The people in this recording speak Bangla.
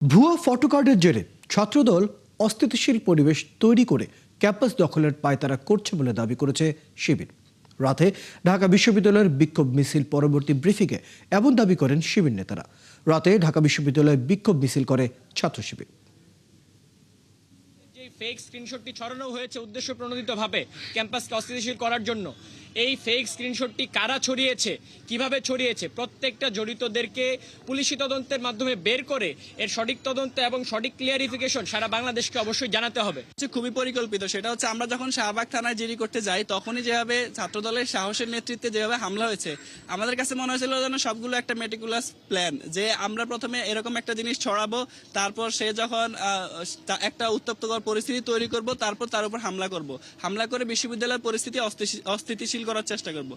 ভুয়া ফটোকার্ডের জেরে ছাত্রদল অস্থিতিশীল পরিবেশ তৈরি করে ক্যাম্পাস দখলের পায়তারা করছে বলে দাবি করেছে শিবির। রাতে ঢাকা বিশ্ববিদ্যালয়ের বিক্ষোভ মিছিল পরবর্তী ব্রিফিংয়ে এমন দাবি করেন শিবির নেতারা। রাতে ঢাকা বিশ্ববিদ্যালয়ে বিক্ষোভ মিছিল করে ছাত্র শিবির। যে ফেক স্ক্রিনশটটি ছড়ানো হয়েছে উদ্দেশ্য প্রণোদিতভাবে ক্যাম্পাসকে অস্থিতিশীল করার জন্য, এই ফেক স্ক্রিনশটটি কারা ছড়িয়েছে, কিভাবে ছড়িয়েছে, প্রত্যেকটা জড়িতদেরকে পুলিশি তদন্তের মাধ্যমে বের করে এর সঠিক তদন্ত এবং সঠিক ক্লিয়ারিফিকেশন সারা বাংলাদেশকে অবশ্যই জানাতে হবে। খুবই পরিকল্পিত। সেটা হচ্ছে আমরা যখন শাহবাগ থানায় জিডি করতে যাই তখনই যেভাবে ছাত্রদলের সাহসের নেতৃত্বে যেভাবে হামলা হয়েছে, আমাদের কাছে মনে হয়েছিল যেন সবগুলো একটা মেটিকুলাস প্ল্যান, যে আমরা প্রথমে এরকম একটা জিনিস ছড়াবো, তারপর সে যখন একটা উত্তপ্তকর পরিস্থিতি তৈরি করব, তারপর তার উপর হামলা করব, হামলা করে বিশ্ববিদ্যালয়ের পরিস্থিতি অস্থিতিশীল করার চেষ্টা করব।